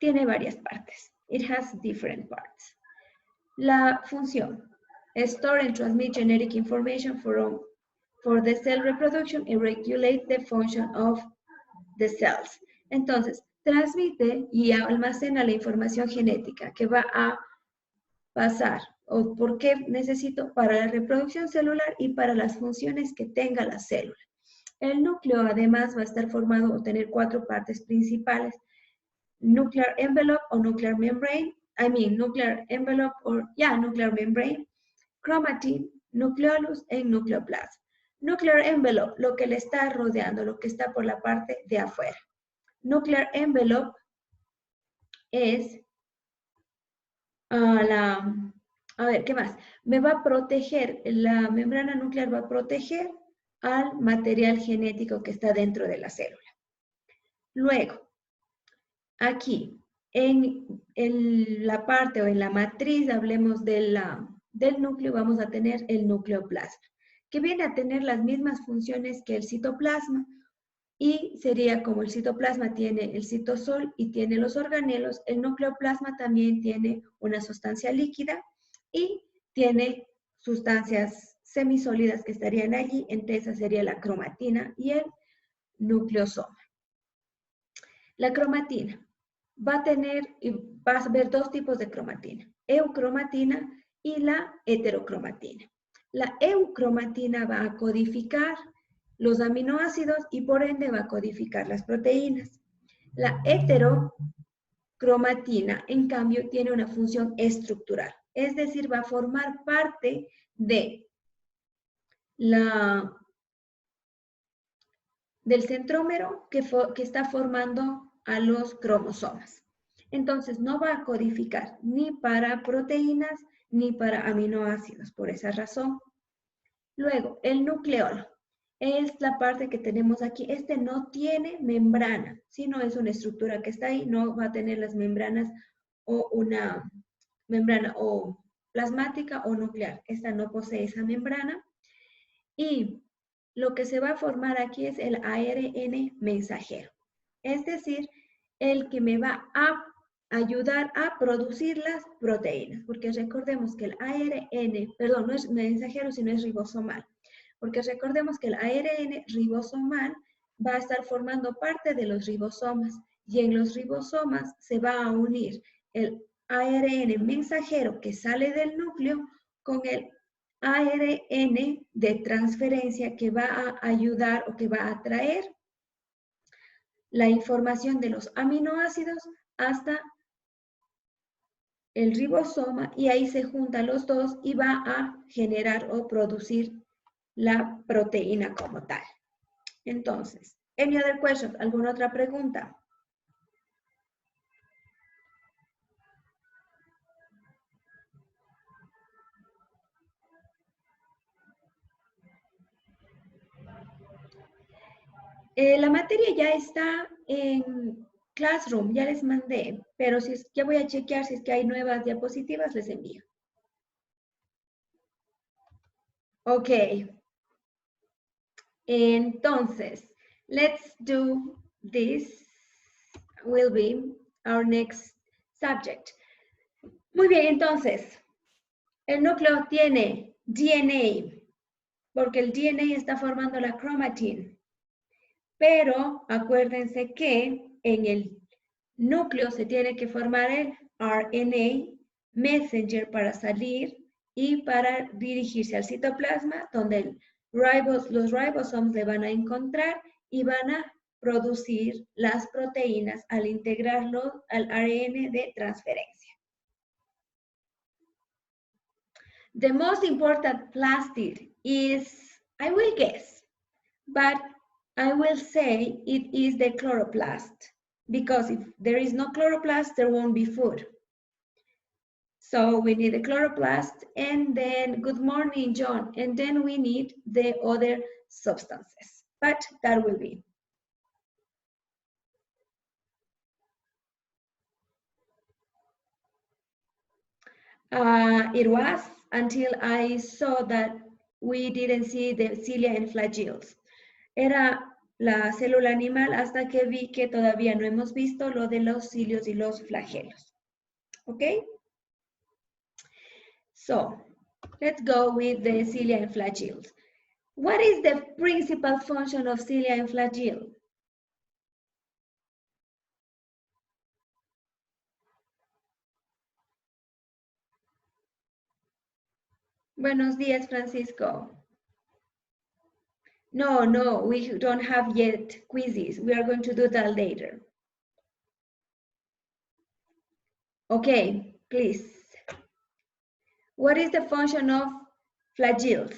tiene varias partes. It has different parts. La función. Store and transmit genetic information for the cell reproduction and regulate the function of the cells. Entonces, transmite y almacena la información genética que va a pasar o por qué necesito para la reproducción celular y para las funciones que tenga la célula. El núcleo además va a estar formado o tener 4 partes principales. Nuclear envelope o nuclear membrane, nuclear envelope or nuclear membrane, chromatin, nucleolus y nucleoplasma. Nuclear envelope, lo que le está rodeando, lo que está por la parte de afuera. Nuclear envelope es ¿qué más? Me va a proteger, la membrana nuclear va a proteger al material genético que está dentro de la célula. Luego, aquí, en la parte o en la matriz, hablemos del núcleo, vamos a tener el nucleoplasma, que viene a tener las mismas funciones que el citoplasma, y sería como el citoplasma tiene el citosol y tiene los organelos, el nucleoplasma también tiene una sustancia líquida y tiene sustancias semisólidas que estarían allí, entre esas sería la cromatina y el nucleosoma. La cromatina va a haber 2 tipos de cromatina, eucromatina y la heterocromatina. La eucromatina va a codificar los aminoácidos y por ende va a codificar las proteínas. La heterocromatina, en cambio, tiene una función estructural, es decir, va a formar parte de del centrómero que está formando a los cromosomas. Entonces, no va a codificar ni para proteínas ni para aminoácidos, por esa razón. Luego, el nucleolo. Es la parte que tenemos aquí. Este no tiene membrana, sino es una estructura que está ahí, no va a tener las membranas o una membrana o plasmática o nuclear. Esta no posee esa membrana. Y lo que se va a formar aquí es el ARN mensajero. Es decir, el que me va a ayudar a producir las proteínas. Porque recordemos que el ARN, perdón, no es mensajero, sino es ribosomal. Porque recordemos que el ARN ribosomal va a estar formando parte de los ribosomas y en los ribosomas se va a unir el ARN mensajero que sale del núcleo con el ARN de transferencia que va a ayudar o que va a traer la información de los aminoácidos hasta el ribosoma y ahí se juntan los dos y va a generar o producir la proteína como tal. Entonces, any other questions? ¿Alguna otra pregunta? La materia ya está en Classroom, ya les mandé, pero ya voy a chequear si es que hay nuevas diapositivas, les envío. Ok. Entonces, let's do this. Will be our next subject. Muy bien, entonces, el núcleo tiene DNA, porque el DNA está formando la cromatin. Pero acuérdense que en el núcleo se tiene que formar el RNA messenger para salir y para dirigirse al citoplasma, donde los ribosomes le van a encontrar y van a producir las proteínas al integrarlo al ARN de transferencia. The most important plastid is, I will guess, but I will say it is the chloroplast, because if there is no chloroplast, there won't be food. So we need the chloroplast, and then, good morning, John, and then we need the other substances, but that will be. It was until I saw that we didn't see the cilia and flagellates. Era la célula animal hasta que vi que todavía no hemos visto lo de los cilios y los flagelos. ¿Ok? So, let's go with the cilia and flagellae. What is the principal function of cilia and flagelle? Buenos días, Francisco. No, we don't have yet quizzes. We are going to do that later. Okay, please. What is the function of flagellae?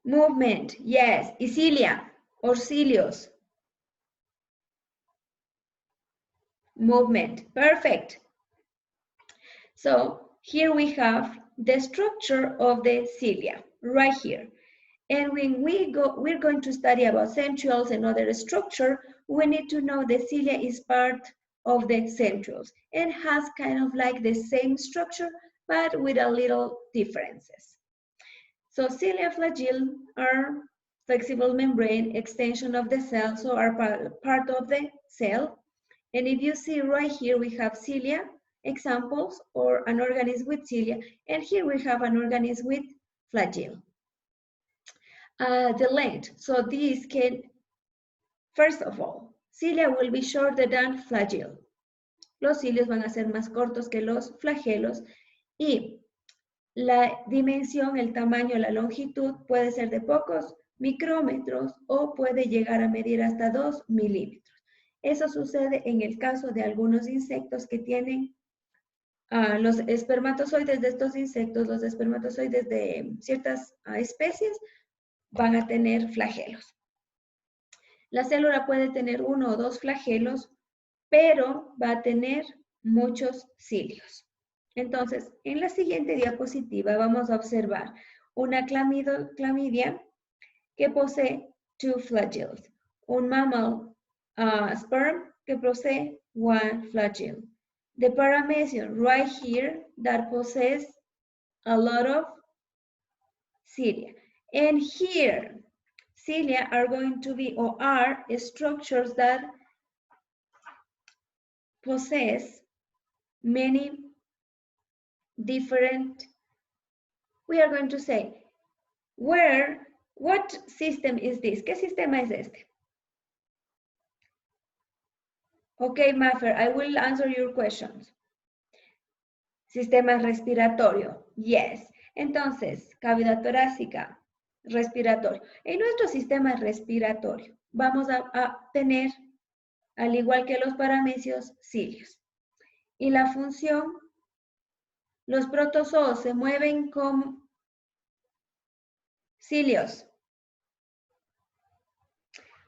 Movement, yes. Y cilia or cilios. Movement, perfect. So here we have the structure of the cilia, right here. And when we're going to study about centrioles and other structure, we need to know the cilia is part of the centrioles and has kind of like the same structure, but with a little differences. So cilia flagelle are flexible membrane extension of the cell, so are part of the cell. And if you see right here, we have cilia examples or an organism with cilia, and here we have an organism with flagelle. The length, so these can, first of all, cilia will be shorter than flagelle. Los cilios van a ser más cortos que los flagelos y la dimensión, el tamaño, la longitud puede ser de pocos micrómetros o puede llegar a medir hasta 2 milímetros. Eso sucede en el caso de algunos insectos que tienen los espermatozoides de estos insectos, los espermatozoides de ciertas especies, van a tener flagelos. La célula puede tener 1 o 2 flagelos, pero va a tener muchos cilios. Entonces, en la siguiente diapositiva vamos a observar una clamidia que posee 2 flagelos, un mammal sperm que posee 1 flagelle. The paramecium right here that possess a lot of cilia. And here, cilia are going to be or are structures that possess many different, we are going to say, what system is this? ¿Qué sistema es este? Okay, Maffer, I will answer your questions. Sistema respiratorio, yes. Entonces, cavidad torácica, respiratorio. En nuestro sistema respiratorio vamos a tener, al igual que los paramecios, cilios. Y la función, los protozoos se mueven con cilios.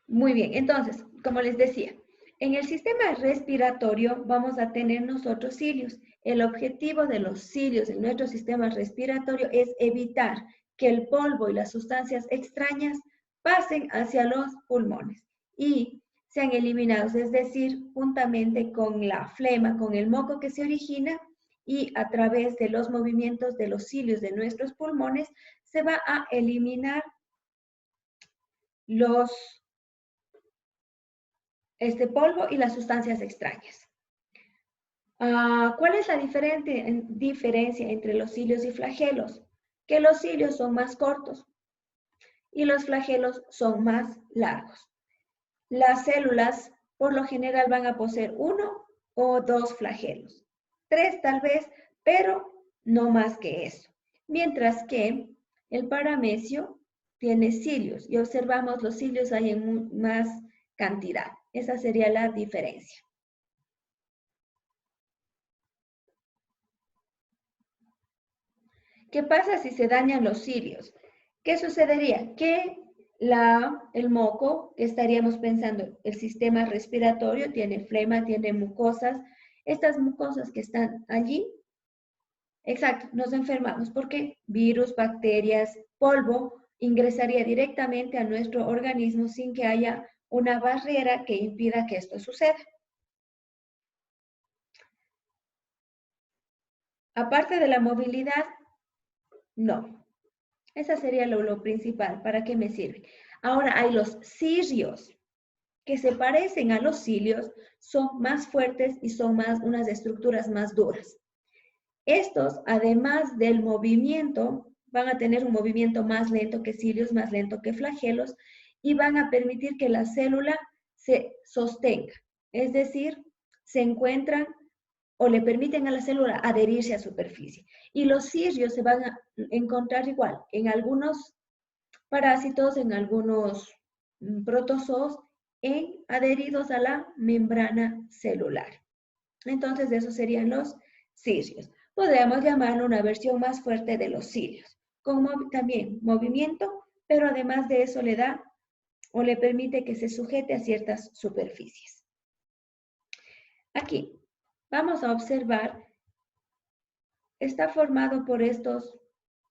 Muy bien, entonces, como les decía, en el sistema respiratorio vamos a tener nosotros cilios. El objetivo de los cilios en nuestro sistema respiratorio es evitar que el polvo y las sustancias extrañas pasen hacia los pulmones y sean eliminados, es decir, juntamente con la flema, con el moco que se origina y a través de los movimientos de los cilios de nuestros pulmones se va a eliminar este polvo y las sustancias extrañas. ¿Cuál es la diferencia entre los cilios y flagelos? Que los cilios son más cortos y los flagelos son más largos. Las células por lo general van a poseer 1 o 2 flagelos. 3 tal vez, pero no más que eso. Mientras que el paramecio tiene cilios y observamos los cilios hay en más cantidad. Esa sería la diferencia. ¿Qué pasa si se dañan los cilios? ¿Qué sucedería? Que el moco, que estaríamos pensando, el sistema respiratorio tiene flema, tiene mucosas. Estas mucosas que están allí, exacto, nos enfermamos porque virus, bacterias, polvo ingresaría directamente a nuestro organismo sin que haya una barrera que impida que esto suceda. Aparte de la movilidad, no. Esa sería lo principal. ¿Para qué me sirve? Ahora hay los cilios, que se parecen a los cilios, son más fuertes y son unas estructuras más duras. Estos, además del movimiento, van a tener un movimiento más lento que cilios, más lento que flagelos, y van a permitir que la célula se sostenga. Es decir, se encuentran o le permiten a la célula adherirse a superficie. Y los cilios se van a encontrar igual en algunos parásitos, en algunos protozoos, adheridos a la membrana celular. Entonces, esos serían los cilios. Podríamos llamarlo una versión más fuerte de los cilios, con también movimiento, pero además de eso le da o le permite que se sujete a ciertas superficies. Aquí vamos a observar, está formado por estos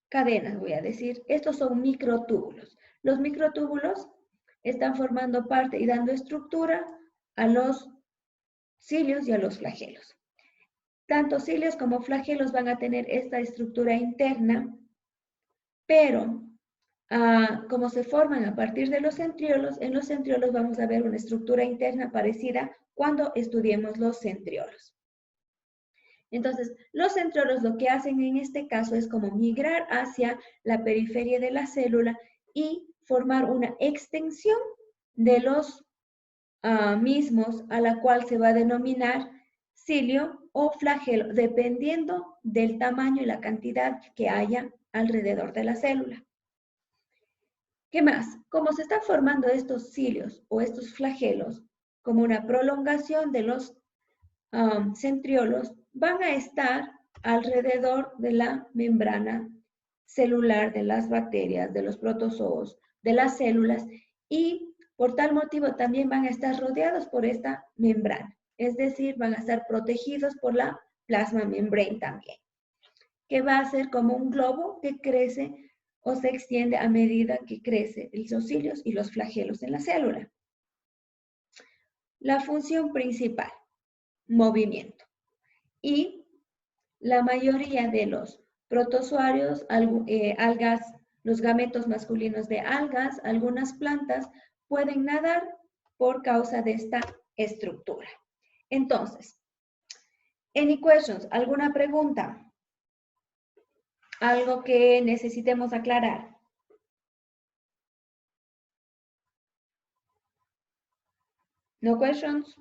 cadenas, voy a decir, estos son microtúbulos. Los microtúbulos están formando parte y dando estructura a los cilios y a los flagelos. Tanto cilios como flagelos van a tener esta estructura interna, pero como se forman a partir de los centriolos, en los centriolos vamos a ver una estructura interna parecida cuando estudiemos los centriolos. Entonces, los centriolos lo que hacen en este caso es como migrar hacia la periferia de la célula y formar una extensión de los mismos, a la cual se va a denominar cilio o flagelo, dependiendo del tamaño y la cantidad que haya alrededor de la célula. ¿Qué más? Como se están formando estos cilios o estos flagelos como una prolongación de los centriolos, van a estar alrededor de la membrana celular de las bacterias, de los protozoos, de las células, y por tal motivo también van a estar rodeados por esta membrana, es decir, van a estar protegidos por la plasma membrane también, que va a ser como un globo que crece o se extiende a medida que crece los cilios y los flagelos en la célula. La función principal, movimiento. Y la mayoría de los protozoarios, algas, los gametos masculinos de algas, algunas plantas, pueden nadar por causa de esta estructura. Entonces, any questions? ¿Alguna pregunta? ¿Algo que necesitemos aclarar? No questions?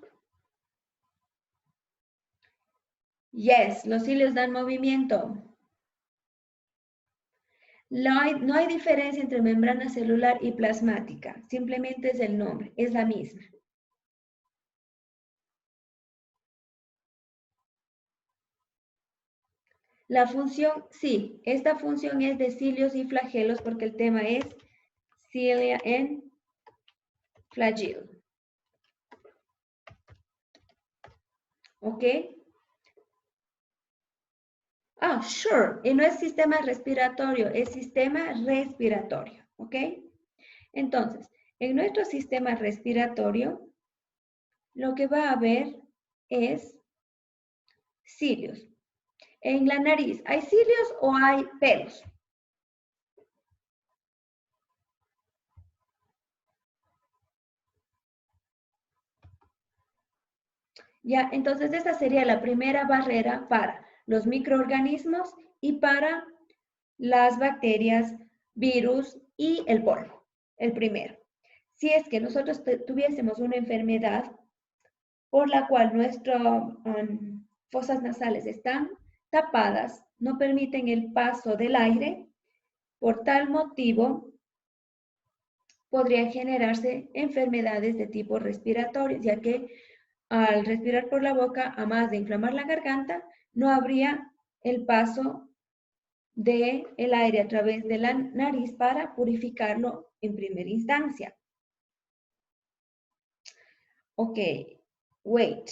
Yes, los cilios dan movimiento. No hay diferencia entre membrana celular y plasmática, simplemente es el nombre, es la misma. La función, sí, esta función es de cilios y flagelos porque el tema es cilia and flagellum. ¿Ok? Sure. Y no es sistema respiratorio, es sistema respiratorio. ¿Ok? Entonces, en nuestro sistema respiratorio, lo que va a haber es cilios. En la nariz, ¿hay cilios o hay pelos? Ya, entonces esta sería la primera barrera para los microorganismos y para las bacterias, virus y el polvo, el primero. Si es que nosotros tuviésemos una enfermedad por la cual nuestras fosas nasales están tapadas, no permiten el paso del aire, por tal motivo podrían generarse enfermedades de tipo respiratorio, ya que al respirar por la boca, a más de inflamar la garganta, no habría el paso del aire a través de la nariz para purificarlo en primera instancia. Ok, wait.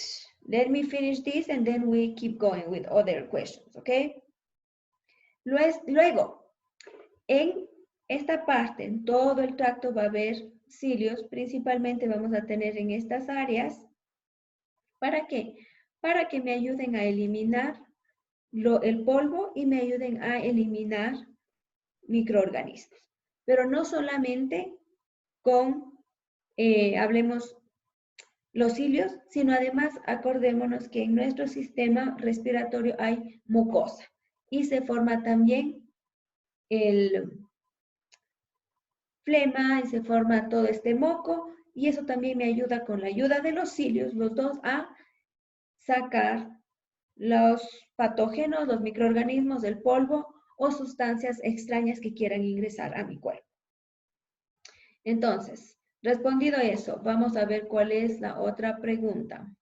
Let me finish this and then we keep going with other questions, ok? Luego, en esta parte, en todo el tracto va a haber cilios, principalmente vamos a tener en estas áreas. ¿Para qué? Para que me ayuden a eliminar el polvo y me ayuden a eliminar microorganismos. Pero no solamente con, hablemos los cilios, sino además acordémonos que en nuestro sistema respiratorio hay mucosa y se forma también el flema y se forma todo este moco y eso también me ayuda con la ayuda de los cilios, los dos, a sacar los patógenos, los microorganismos del polvo o sustancias extrañas que quieran ingresar a mi cuerpo. Entonces, respondido eso, vamos a ver cuál es la otra pregunta.